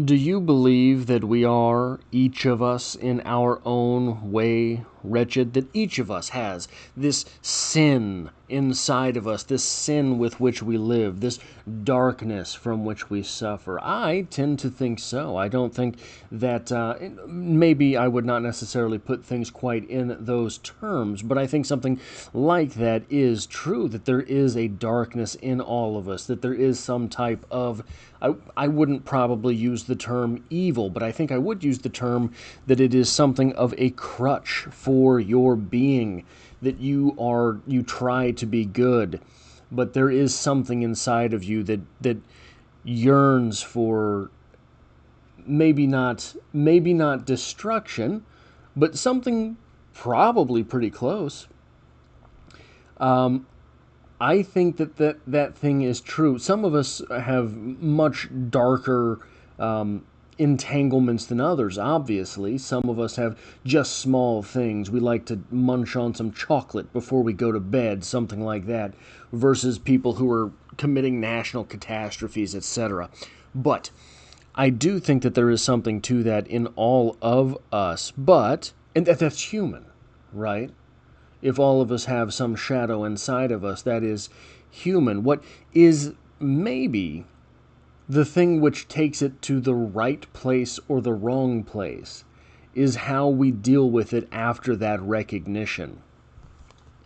Do you believe that we are, each of us, in our own way, wretched? That each of us has this sin inside of us, this sin with which we live, this darkness from which we suffer? I tend to think so. I don't think that, maybe I would not necessarily put things quite in those terms, but I think something like that is true, that there is a darkness in all of us, that there is some type of, I wouldn't probably use the term evil, but I think I would use the term that it is something of a crutch for your being, that you try to be good, but there is something inside of you that yearns for maybe not destruction, but something probably pretty close. I think that thing is true. Some of us have much darker entanglements than others, obviously. Some of us have just small things. We like to munch on some chocolate before we go to bed, something like that, versus people who are committing national catastrophes, etc. But I do think that there is something to that in all of us, and that's human, right? If all of us have some shadow inside of us, that is human. What is maybe the thing which takes it to the right place or the wrong place is how we deal with it after that recognition.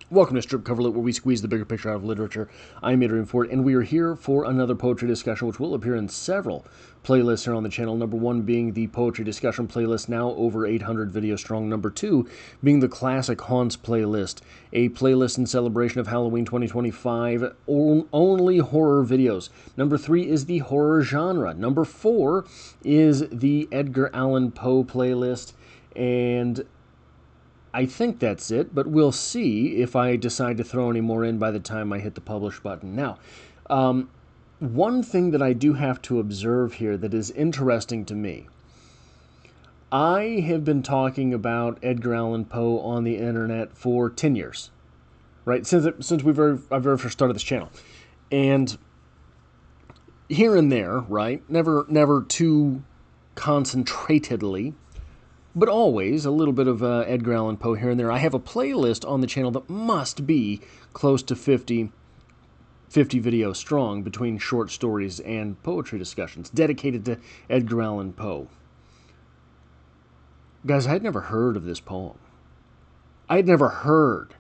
Welcome to Strip Cover Lit, where we squeeze the bigger picture out of literature. I'm Adrian Ford, and we are here for another poetry discussion, which will appear in several playlists here on the channel. Number one being the poetry discussion playlist, now over 800 videos strong. Number two being the Classic Haunts playlist, a playlist in celebration of Halloween 2025, only horror videos. Number three is the horror genre. Number four is the Edgar Allan Poe playlist, and I think that's it, but we'll see if I decide to throw any more in by the time I hit the publish button. Now, one thing that I do have to observe here that is interesting to me, I have been talking about Edgar Allan Poe on the internet for 10 years, right? Since I very first started this channel. And here and there, right? Never too concentratedly, but always a little bit of Edgar Allan Poe here and there. I have a playlist on the channel that must be close to 50 videos strong between short stories and poetry discussions dedicated to Edgar Allan Poe. Guys, I had never heard of this poem. I had never heard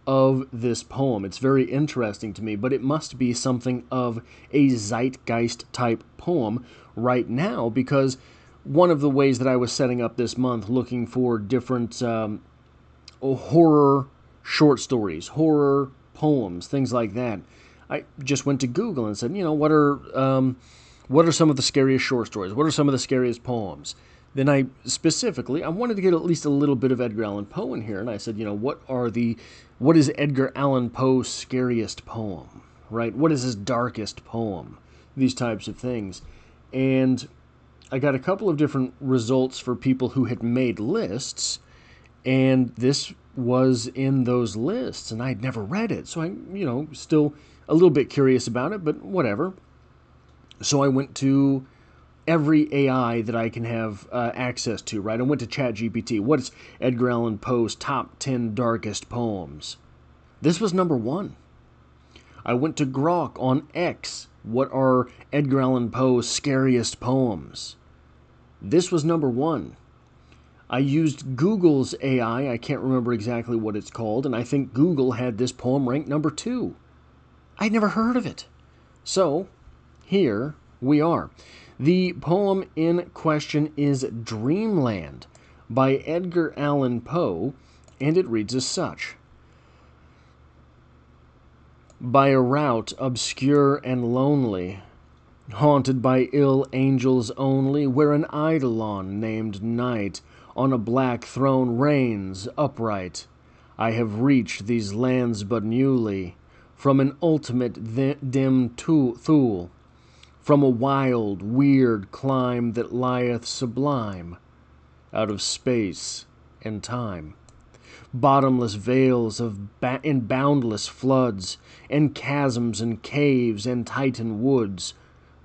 of this poem. It's very interesting to me, but it must be something of a zeitgeist type poem right now, because one of the ways that I was setting up this month looking for different horror short stories, horror poems, things like that, I just went to Google and said, what are some of the scariest short stories? What are some of the scariest poems? Then I wanted to get at least a little bit of Edgar Allan Poe in here, and I said, what is Edgar Allan Poe's scariest poem, right? What is his darkest poem? These types of things. And I got a couple of different results for people who had made lists, and this was in those lists, and I'd never read it. So I, still a little bit curious about it, but whatever. So I went to every AI that I can have access to, right? I went to ChatGPT. What is Edgar Allan Poe's top 10 darkest poems? This was number one. I went to Grok on X. What are Edgar Allan Poe's scariest poems? This was number one. I used Google's AI. I can't remember exactly what it's called, and I think Google had this poem ranked number two. I'd never heard of it. So, here we are. The poem in question is Dreamland by Edgar Allan Poe, and it reads as such. By a route obscure and lonely, haunted by ill angels only, where an eidolon named Night on a black throne reigns upright, I have reached these lands but newly, from an ultimate dim Thule, from a wild, weird clime that lieth sublime out of space and time. Bottomless vales and boundless floods, and chasms and caves and titan woods,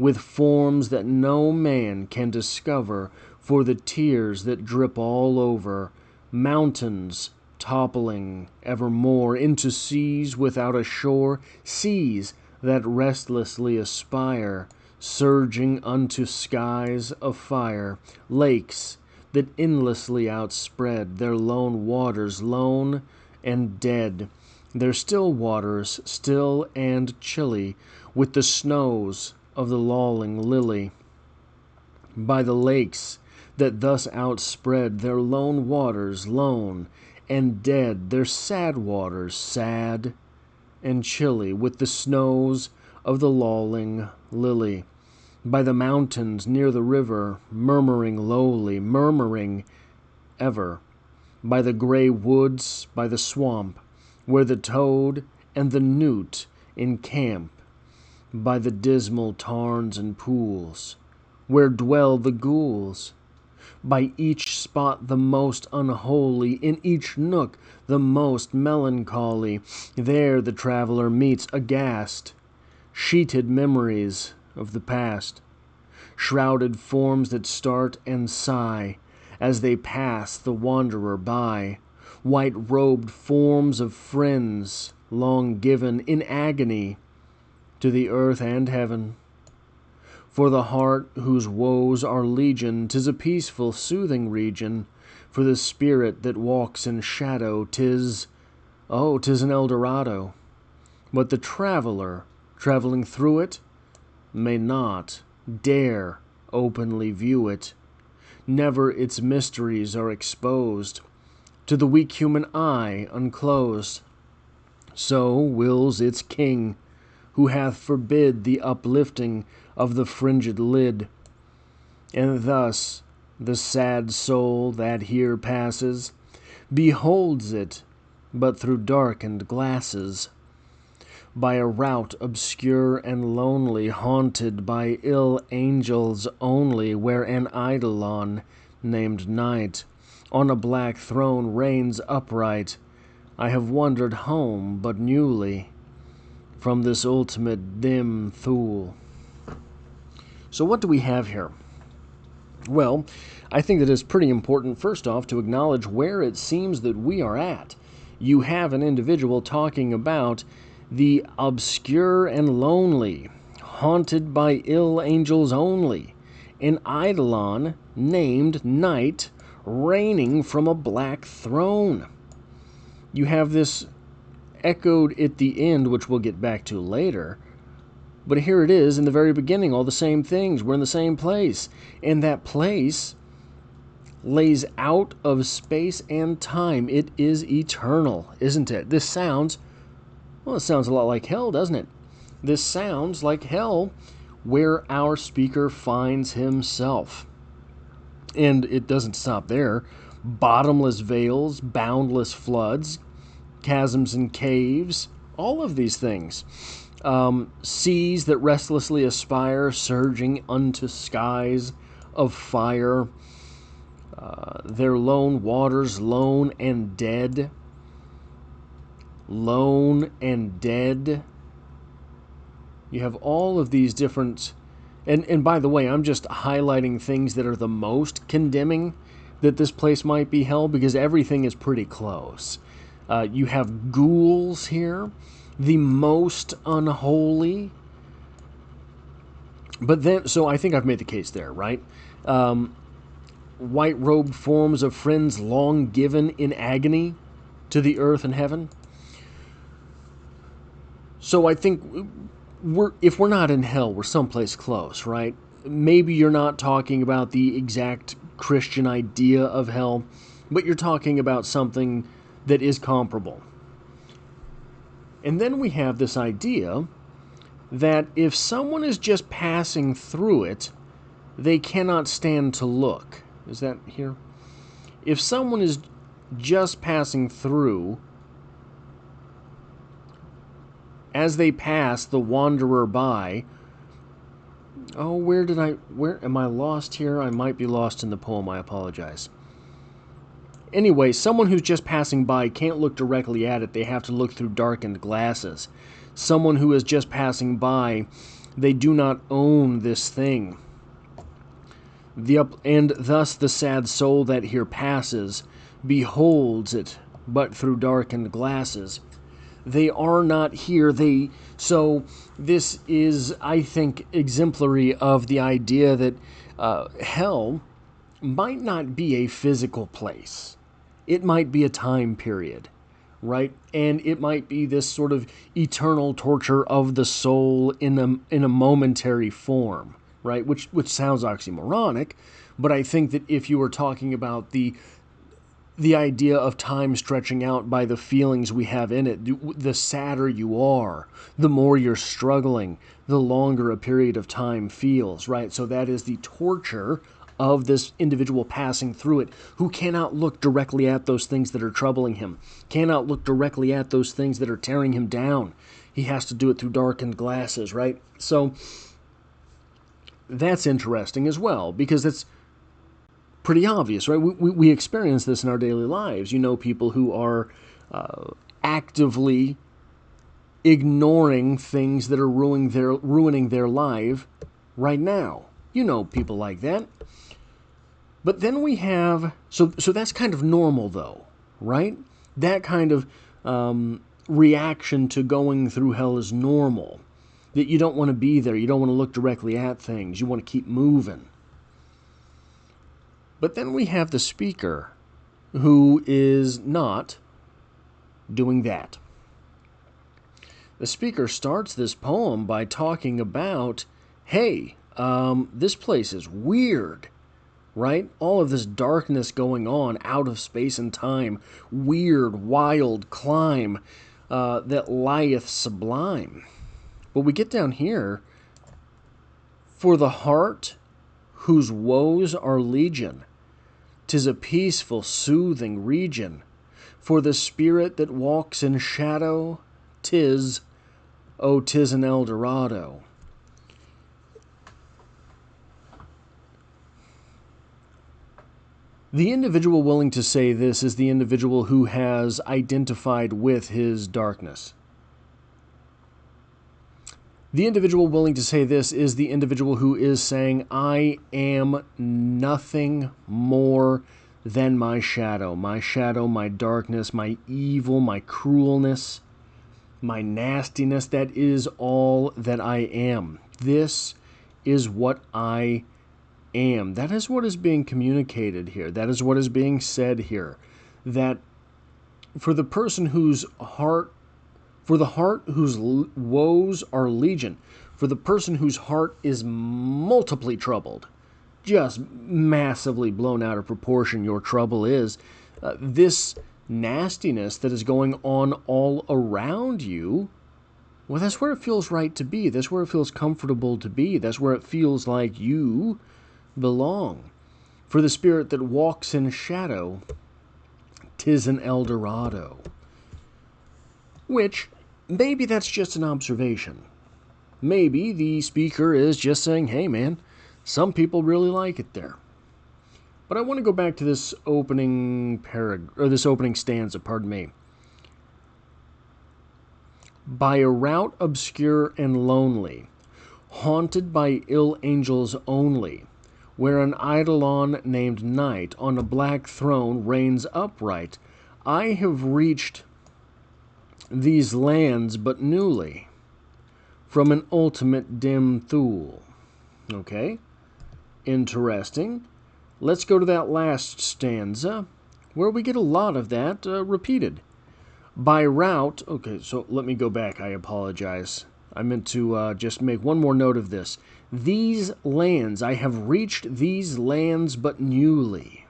with forms that no man can discover for the tears that drip all over, mountains toppling evermore into seas without a shore, seas that restlessly aspire, surging unto skies of fire, lakes that endlessly outspread their lone waters, lone and dead, their still waters still and chilly with the snows of the lolling lily. By the lakes that thus outspread their lone waters, lone and dead, their sad waters sad and chilly with the snows of the lolling lily. By the mountains near the river, murmuring lowly, murmuring ever. By the gray woods, by the swamp, where the toad and the newt encamp. By the dismal tarns and pools, where dwell the ghouls. By each spot the most unholy, in each nook the most melancholy, there the traveler meets aghast sheeted memories of the past, shrouded forms that start and sigh as they pass the wanderer by, white-robed forms of friends long given in agony to the earth and heaven. For the heart whose woes are legion, 'tis a peaceful, soothing region. For the spirit that walks in shadow, 'tis an Eldorado. But the traveler, traveling through it, may not dare openly view it. Never its mysteries are exposed to the weak human eye unclosed. So wills its king, who hath forbid the uplifting of the fringed lid. And thus the sad soul that here passes beholds it but through darkened glasses, by a route obscure and lonely, haunted by ill angels only, where an eidolon named Night on a black throne reigns upright. I have wandered home but newly from this ultimate dim Thule. So what do we have here? Well, I think that it's pretty important, first off, to acknowledge where it seems that we are at. You have an individual talking about the obscure and lonely, haunted by ill angels only, an eidolon named Night reigning from a black throne. You have this echoed at the end, which we'll get back to later. But here it is in the very beginning, all the same things. We're in the same place. And that place lays out of space and time. It is eternal, isn't it? This sounds, well, it sounds a lot like hell, doesn't it? This sounds like hell, where our speaker finds himself. And it doesn't stop there. Bottomless vales, boundless floods, chasms and caves, all of these things. Seas that restlessly aspire, surging unto skies of fire. Their lone waters, lone and dead. Lone and dead. You have all of these different... And by the way, I'm just highlighting things that are the most condemning that this place might be hell, because everything is pretty close. You have ghouls here, the most unholy. But then, so I think I've made the case there, right? White-robed forms of friends long given in agony to the earth and heaven. So I think if we're not in hell, we're someplace close, right? Maybe you're not talking about the exact Christian idea of hell, but you're talking about something that is comparable. And then we have this idea that if someone is just passing through it, they cannot stand to look. Is that here? If someone is just passing through, as they pass the wanderer by... Oh, where am I lost here? I might be lost in the poem, I apologize. Anyway, someone who's just passing by can't look directly at it. They have to look through darkened glasses. Someone who is just passing by, They do not own this thing. And thus the sad soul that here passes beholds it but through darkened glasses. They are not here. So this is, I think, exemplary of the idea that hell might not be a physical place. It might be a time period, right? And it might be this sort of eternal torture of the soul in a momentary form, right? Which sounds oxymoronic, but I think that if you were talking about the idea of time stretching out by the feelings we have in it, the sadder you are, the more you're struggling, the longer a period of time feels, right? So that is the torture of this individual passing through it, who cannot look directly at those things that are troubling him, cannot look directly at those things that are tearing him down. He has to do it through darkened glasses, right? So that's interesting as well, because it's pretty obvious, right? We experience this in our daily lives. You know, people who are actively ignoring things that are ruining their life right now. You know people like that. But then we have, so that's kind of normal though, right? That kind of reaction to going through hell is normal. That you don't want to be there. You don't want to look directly at things. You want to keep moving. But then we have the speaker who is not doing that. The speaker starts this poem by talking about, hey, this place is weird, right? All of this darkness going on out of space and time, weird, wild climb that lieth sublime. But we get down here, for the heart whose woes are legion, 'tis a peaceful, soothing region. For the spirit that walks in shadow, 'tis an El Dorado. The individual willing to say this is the individual who has identified with his darkness. The individual willing to say this is the individual who is saying, I am nothing more than my shadow, my darkness, my evil, my cruelness, my nastiness. That is all that I am. This is what I am. That is what is being communicated here. That is what is being said here. That for the person whose heart, for the heart whose woes are legion, for the person whose heart is multiply troubled, just massively blown out of proportion your trouble is, this nastiness that is going on all around you, well, that's where it feels right to be. That's where it feels comfortable to be. That's where it feels like you belong. For the spirit that walks in shadow, 'tis an El Dorado. Which, maybe that's just an observation. Maybe the speaker is just saying, hey man, some people really like it there. But I want to go back to this opening this opening stanza, pardon me. By a route obscure and lonely, haunted by ill angels only, where an eidolon named Night on a black throne reigns upright, I have reached these lands but newly, from an ultimate dim Thule. Okay, interesting. Let's go to that last stanza, where we get a lot of that repeated. By route, okay, so let me go back, I apologize. I meant to just make one more note of this. These lands, I have reached these lands but newly.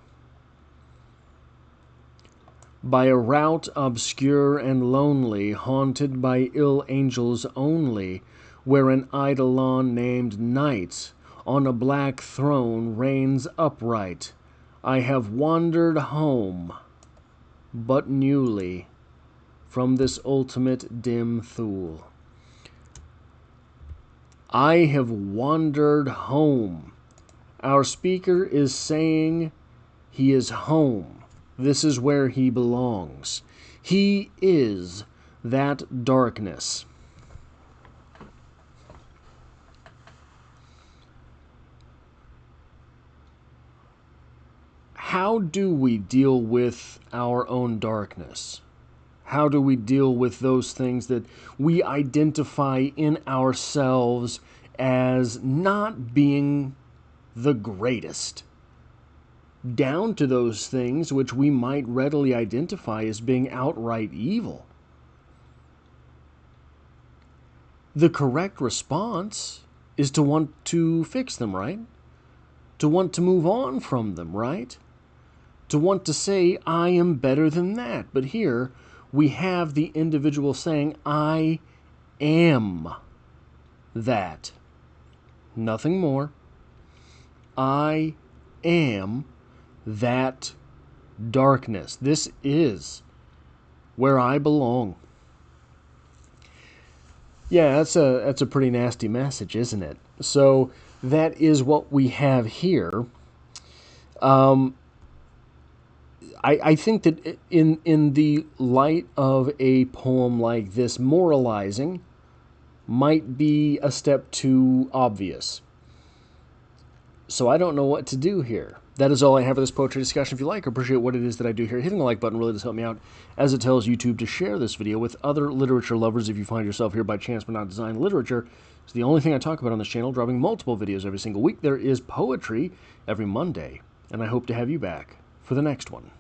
By a route obscure and lonely, haunted by ill angels only, where an eidolon named Night on a black throne reigns upright, I have wandered home but newly from this ultimate dim Thule. I have wandered home. Our speaker is saying he is home. This is where he belongs. He is that darkness. how do we deal with our own darkness? How do we deal with those things that we identify in ourselves as not being the greatest? Down to those things which we might readily identify as being outright evil. The correct response is to want to fix them, right? To want to move on from them, right? To want to say, I am better than that. But here, we have the individual saying, I am that. Nothing more. I am that darkness. This is where I belong. Yeah, that's a pretty nasty message, isn't it? So that is what we have here. I think that in the light of a poem like this, moralizing might be a step too obvious. So I don't know what to do here. That is all I have for this poetry discussion. If you like or appreciate what it is that I do here, hitting the like button really does help me out, as it tells YouTube to share this video with other literature lovers. If you find yourself here by chance but not design, literature is the only thing I talk about on this channel, dropping multiple videos every single week. There is poetry every Monday, and I hope to have you back for the next one.